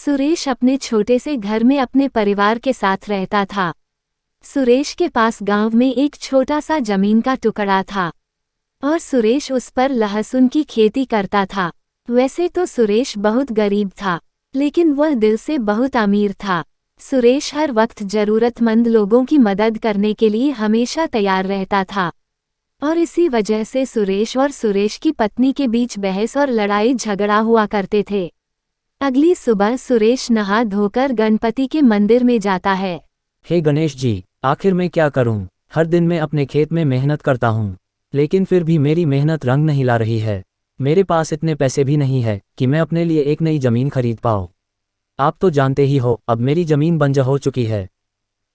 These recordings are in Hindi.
सुरेश अपने छोटे से घर में अपने परिवार के साथ रहता था। सुरेश के पास गांव में एक छोटा सा जमीन का टुकड़ा था और सुरेश उस पर लहसुन की खेती करता था। वैसे तो सुरेश बहुत गरीब था, लेकिन वह दिल से बहुत अमीर था। सुरेश हर वक्त जरूरतमंद लोगों की मदद करने के लिए हमेशा तैयार रहता था और इसी वजह से सुरेश और सुरेश की पत्नी के बीच बहस और लड़ाई झगड़ा हुआ करते थे। अगली सुबह सुरेश नहा धोकर गणपति के मंदिर में जाता है। हे गणेश जी, आखिर मैं क्या करूं? हर दिन मैं अपने खेत में मेहनत करता हूं, लेकिन फिर भी मेरी मेहनत रंग नहीं ला रही है। मेरे पास इतने पैसे भी नहीं है कि मैं अपने लिए एक नई जमीन खरीद पाऊं। आप तो जानते ही हो, अब मेरी जमीन बंजर हो चुकी है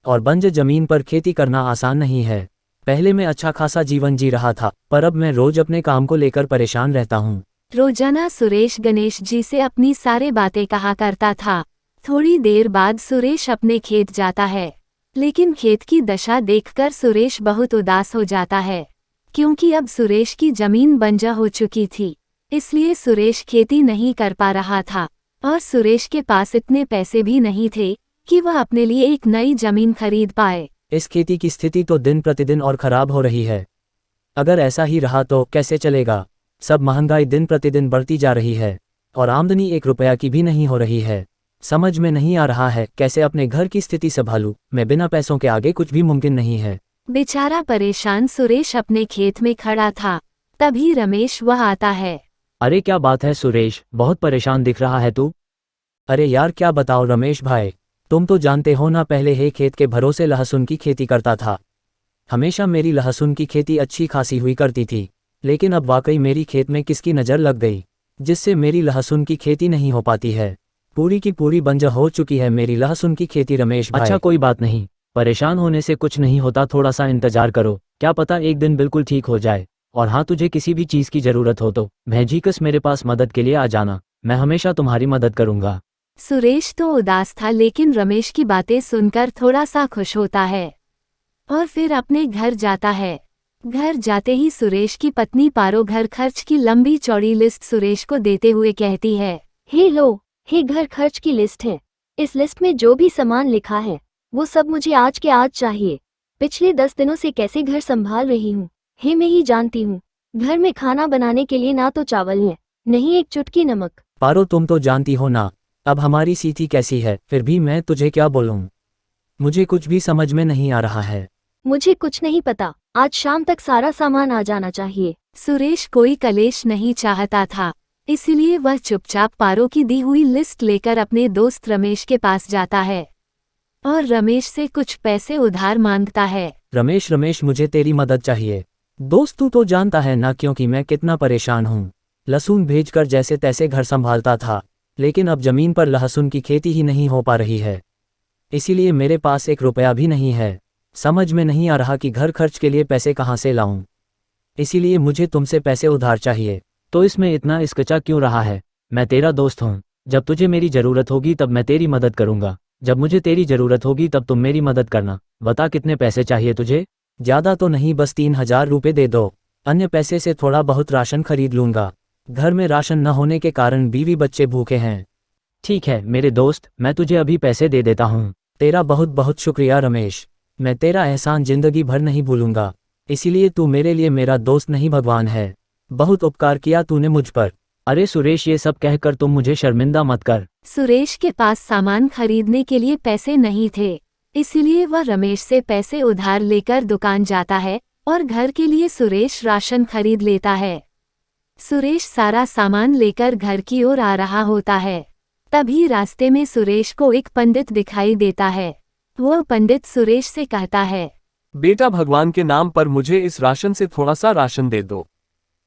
और बंजर जमीन पर खेती करना आसान नहीं है। पहले मैं अच्छा खासा जीवन जी रहा था, पर अब मैं रोज अपने काम को लेकर परेशान रहता हूं। रोजाना सुरेश गणेश जी से अपनी सारी बातें कहा करता था। थोड़ी देर बाद सुरेश अपने खेत जाता है, लेकिन खेत की दशा देखकर सुरेश बहुत उदास हो जाता है, क्योंकि अब सुरेश की जमीन बंजर हो चुकी थी। इसलिए सुरेश खेती नहीं कर पा रहा था और सुरेश के पास इतने पैसे भी नहीं थे कि वह अपने लिए एक नई जमीन खरीद पाए। इस खेती की स्थिति तो दिन प्रतिदिन और खराब हो रही है। अगर ऐसा ही रहा तो कैसे चलेगा? सब महंगाई दिन प्रतिदिन बढ़ती जा रही है और आमदनी 1 रुपया की भी नहीं हो रही है। समझ में नहीं आ रहा है कैसे अपने घर की स्थिति संभालूं। मैं बिना पैसों के आगे कुछ भी मुमकिन नहीं है। बेचारा परेशान सुरेश अपने खेत में खड़ा था। तभी रमेश वह आता है। अरे क्या बात है सुरेश, बहुत परेशान दिख रहा है तू। अरे यार क्या बताओ रमेश भाई, तुम तो जानते हो ना, पहले हे खेत के भरोसे लहसुन की खेती करता था। हमेशा मेरी लहसुन की खेती अच्छी खासी हुई करती थी, लेकिन अब वाकई मेरी खेत में किसकी नज़र लग गई, जिससे मेरी लहसुन की खेती नहीं हो पाती है। पूरी की पूरी बंजर हो चुकी है मेरी लहसुन की खेती रमेश भाई। अच्छा कोई बात नहीं, परेशान होने से कुछ नहीं होता, थोड़ा सा इंतजार करो, क्या पता एक दिन बिल्कुल ठीक हो जाए। और हाँ, तुझे किसी भी चीज़ की ज़रूरत हो तो भेजीकस मेरे पास मदद के लिए आ जाना, मैं हमेशा तुम्हारी मदद करूँगा। सुरेश तो उदास था, लेकिन रमेश की बातें सुनकर थोड़ा सा खुश होता है और फिर अपने घर जाता है। घर जाते ही सुरेश की पत्नी पारो घर खर्च की लंबी चौड़ी लिस्ट सुरेश को देते हुए कहती है, हे लो, हे घर खर्च की लिस्ट है। इस लिस्ट में जो भी सामान लिखा है वो सब मुझे आज के आज चाहिए। पिछले 10 दिनों से कैसे घर संभाल रही हूँ, हे मैं ही जानती हूँ। घर में खाना बनाने के लिए ना तो चावल है, नहीं एक चुटकी नमक। पारो तुम तो जानती हो ना अब हमारी स्थिति कैसी है, फिर भी मैं तुझे क्या बोलूं, मुझे कुछ भी समझ में नहीं आ रहा है। मुझे कुछ नहीं पता, आज शाम तक सारा सामान आ जाना चाहिए। सुरेश कोई कलेश नहीं चाहता था, इसलिए वह चुपचाप पारो की दी हुई लिस्ट लेकर अपने दोस्त रमेश के पास जाता है और रमेश से कुछ पैसे उधार मांगता है। रमेश मुझे तेरी मदद चाहिए। दोस्त तू तो जानता है ना क्योंकि मैं कितना परेशान हूँ। लहसुन भेजकर जैसे तैसे घर संभालता था, लेकिन अब जमीन पर लहसुन की खेती ही नहीं हो पा रही है, इसीलिए मेरे पास 1 रुपया भी नहीं है। समझ में नहीं आ रहा कि घर खर्च के लिए पैसे कहाँ से लाऊं, इसीलिए मुझे तुमसे पैसे उधार चाहिए। तो इसमें इतना हिचकिचा क्यों रहा है? मैं तेरा दोस्त हूँ, जब तुझे मेरी ज़रूरत होगी तब मैं तेरी मदद करूँगा, जब मुझे तेरी ज़रूरत होगी तब तुम मेरी मदद करना। बता कितने पैसे चाहिए तुझे? ज़्यादा तो नहीं, बस 3000 रुपये दे दो, अन्य पैसे से थोड़ा बहुत राशन खरीद लूँगा। घर में राशन न होने के कारण बीवी बच्चे भूखे हैं। ठीक है मेरे दोस्त, मैं तुझे अभी पैसे दे देता हूँ। तेरा बहुत बहुत शुक्रिया रमेश, मैं तेरा एहसान जिंदगी भर नहीं भूलूंगा, इसीलिए तू मेरे लिए मेरा दोस्त नहीं भगवान है। बहुत उपकार किया तूने मुझ पर। अरे सुरेश, ये सब कहकर तुम मुझे शर्मिंदा मत कर। सुरेश के पास सामान खरीदने के लिए पैसे नहीं थे, इसलिए वह रमेश से पैसे उधार लेकर दुकान जाता है और घर के लिए सुरेश राशन खरीद लेता है। सुरेश सारा सामान लेकर घर की ओर आ रहा होता है। तभी रास्ते में सुरेश को एक पंडित दिखाई देता है। वह पंडित सुरेश से कहता है, बेटा भगवान के नाम पर मुझे इस राशन से थोड़ा सा राशन दे दो,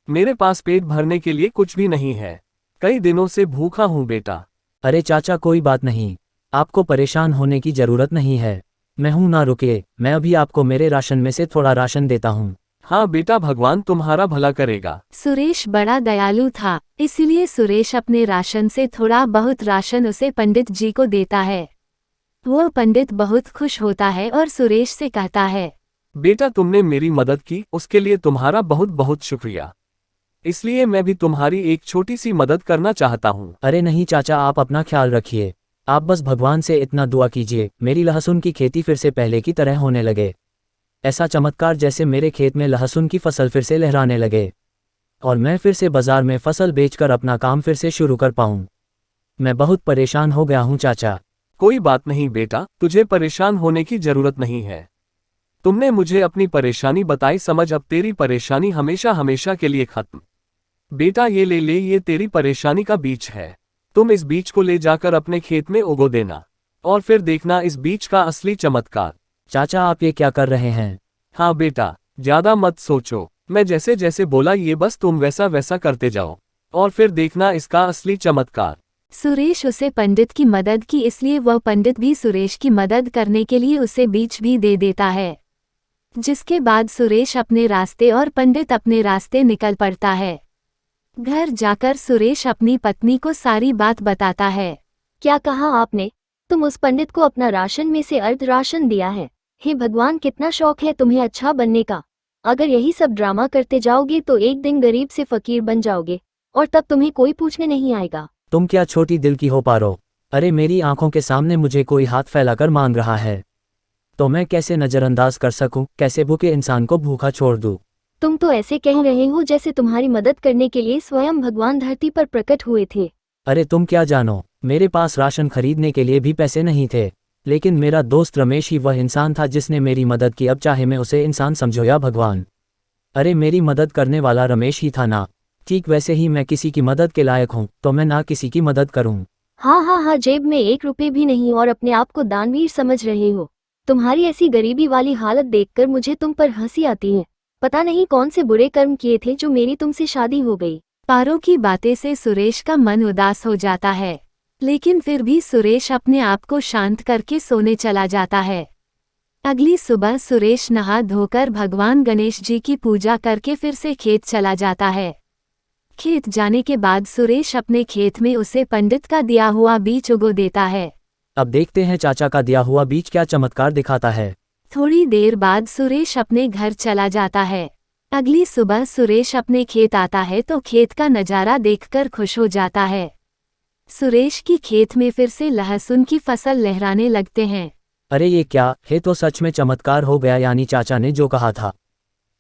मेरे पास पेट भरने के लिए कुछ भी नहीं है, कई दिनों से भूखा हूँ बेटा। अरे चाचा कोई बात नहीं, आपको परेशान होने की जरूरत नहीं है, मैं हूं ना, रुकिए, मैं अभी आपको मेरे राशन में से थोड़ा राशन देता हूं। हाँ बेटा, भगवान तुम्हारा भला करेगा। सुरेश बड़ा दयालु था, इसलिए सुरेश अपने राशन से थोड़ा बहुत राशन उसे पंडित जी को देता है। वह पंडित बहुत खुश होता है और सुरेश से कहता है, बेटा तुमने मेरी मदद की, उसके लिए तुम्हारा बहुत बहुत शुक्रिया, इसलिए मैं भी तुम्हारी एक छोटी सी मदद करना चाहता हूँ। अरे नहीं चाचा, आप अपना ख्याल रखिए, आप बस भगवान से इतना दुआ कीजिए, मेरी लहसुन की खेती फिर से पहले की तरह होने लगे। ऐसा चमत्कार जैसे मेरे खेत में लहसुन की फसल फिर से लहराने लगे और मैं फिर से बाजार में फसल बेचकर अपना काम फिर से शुरू कर पाऊं। मैं बहुत परेशान हो गया हूं चाचा। कोई बात नहीं बेटा, तुझे परेशान होने की जरूरत नहीं है। तुमने मुझे अपनी परेशानी बताई, समझ अब तेरी परेशानी हमेशा हमेशा के लिए खत्म। बेटा ये ले, ये तेरी परेशानी का बीज है। तुम इस बीज को ले जाकर अपने खेत में उगो देना और फिर देखना इस बीज का असली चमत्कार। चाचा आप ये क्या कर रहे हैं? हाँ बेटा, ज्यादा मत सोचो, मैं जैसे जैसे बोला ये बस तुम वैसा वैसा करते जाओ और फिर देखना इसका असली चमत्कार। सुरेश उसे पंडित की मदद की, इसलिए वह पंडित भी सुरेश की मदद करने के लिए उसे बीज भी दे देता है, जिसके बाद सुरेश अपने रास्ते और पंडित अपने रास्ते निकल पड़ता है। घर जाकर सुरेश अपनी पत्नी को सारी बात बताता है। क्या कहा आपने? तुम उस पंडित को अपना राशन में से अर्ध राशन दिया है। हे भगवान, कितना शौक है तुम्हें अच्छा बनने का। अगर यही सब ड्रामा करते जाओगे तो एक दिन गरीब से फकीर बन जाओगे और तब तुम्हें कोई पूछने नहीं आएगा। तुम क्या छोटी दिल की हो पारो? अरे मेरी आंखों के सामने मुझे कोई हाथ फैलाकर मांग रहा है तो मैं कैसे नजरअंदाज कर सकूं? कैसे भूखे इंसान को भूखा छोड़ दूं? तुम तो ऐसे कह रहे हो जैसे तुम्हारी मदद करने के लिए स्वयं भगवान धरती पर प्रकट हुए थे। अरे तुम क्या जानो, मेरे पास राशन खरीदने के लिए भी पैसे नहीं थे, लेकिन मेरा दोस्त रमेश ही वह इंसान था जिसने मेरी मदद की। अब चाहे मैं उसे इंसान समझो या भगवान, अरे मेरी मदद करने वाला रमेश ही था ना। ठीक वैसे ही मैं किसी की मदद के लायक हूँ तो मैं ना किसी की मदद करूँ। हाँ, जेब में 1 रुपए भी नहीं और अपने आप को दानवीर समझ रहे हो। तुम्हारी ऐसी गरीबी वाली हालत देखकर मुझे तुम पर हंसी आती है। पता नहीं कौन से बुरे कर्म किए थे जो मेरी तुमसे शादी हो गई। पारो की बातें से सुरेश का मन उदास हो जाता है, लेकिन फिर भी सुरेश अपने आप को शांत करके सोने चला जाता है। अगली सुबह सुरेश नहा धोकर भगवान गणेश जी की पूजा करके फिर से खेत चला जाता है। खेत जाने के बाद सुरेश अपने खेत में उसे पंडित का दिया हुआ बीज उगो देता है। अब देखते हैं चाचा का दिया हुआ बीज क्या चमत्कार दिखाता है। थोड़ी देर बाद सुरेश अपने घर चला जाता है। अगली सुबह सुरेश अपने खेत आता है तो खेत का नज़ारा देखकर खुश हो जाता है। सुरेश की खेत में फिर से लहसुन की फसल लहराने लगते हैं। अरे ये क्या है, तो सच में चमत्कार हो गया। यानी चाचा ने जो कहा था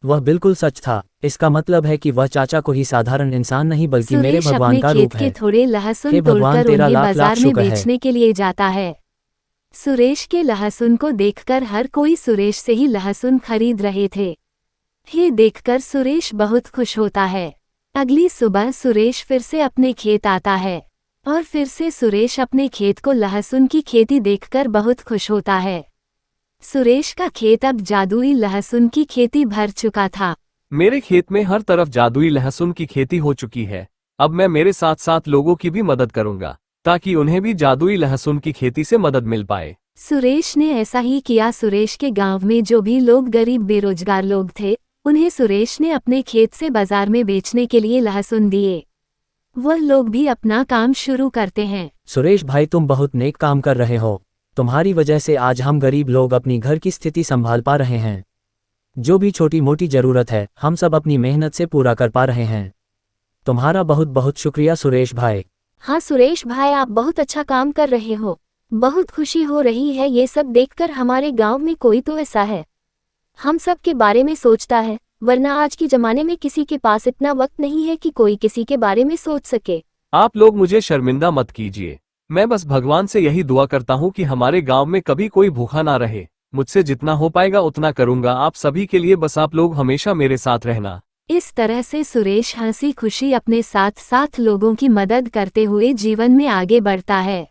वह बिल्कुल सच था। इसका मतलब है कि वह चाचा को ही साधारण इंसान नहीं बल्कि मेरे भगवान का रूप है। खेत के थोड़े लहसुन हे भगवान, तोड़कर तेरा उन्हें लाख बाजार लाख में शुक्र है। बेचने के लिए जाता है। सुरेश के लहसुन को देखकर हर कोई सुरेश से ही लहसुन खरीद रहे थे। ये देखकर सुरेश बहुत खुश होता है। अगली सुबह सुरेश फिर से अपने खेत आता है और फिर से सुरेश अपने खेत को लहसुन की खेती देखकर बहुत खुश होता है। सुरेश का खेत अब जादुई लहसुन की खेती भर चुका था। मेरे खेत में हर तरफ जादुई लहसुन की खेती हो चुकी है। अब मैं मेरे साथ साथ लोगों की भी मदद करूंगा ताकि उन्हें भी जादुई लहसुन की खेती से मदद मिल पाए। सुरेश ने ऐसा ही किया। सुरेश के गांव में जो भी लोग गरीब बेरोजगार लोग थे उन्हें सुरेश ने अपने खेत से बाजार में बेचने के लिए लहसुन दिए। वह लोग भी अपना काम शुरू करते हैं। सुरेश भाई, तुम बहुत नेक काम कर रहे हो। तुम्हारी वजह से आज हम गरीब लोग अपनी घर की स्थिति संभाल पा रहे हैं। जो भी छोटी मोटी जरूरत है हम सब अपनी मेहनत से पूरा कर पा रहे हैं। तुम्हारा बहुत बहुत शुक्रिया सुरेश भाई। हाँ सुरेश भाई, आप बहुत अच्छा काम कर रहे हो। बहुत खुशी हो रही है ये सब देखकर। हमारे गांव में कोई तो ऐसा है हम सब के बारे में सोचता है, वरना आज के जमाने में किसी के पास इतना वक्त नहीं है कि कोई किसी के बारे में सोच सके। आप लोग मुझे शर्मिंदा मत कीजिए। मैं बस भगवान से यही दुआ करता हूँ कि हमारे गांव में कभी कोई भूखा ना रहे। मुझसे जितना हो पाएगा उतना करूंगा आप सभी के लिए। बस आप लोग हमेशा मेरे साथ रहना। इस तरह से सुरेश हंसी खुशी अपने साथ साथ लोगों की मदद करते हुए जीवन में आगे बढ़ता है।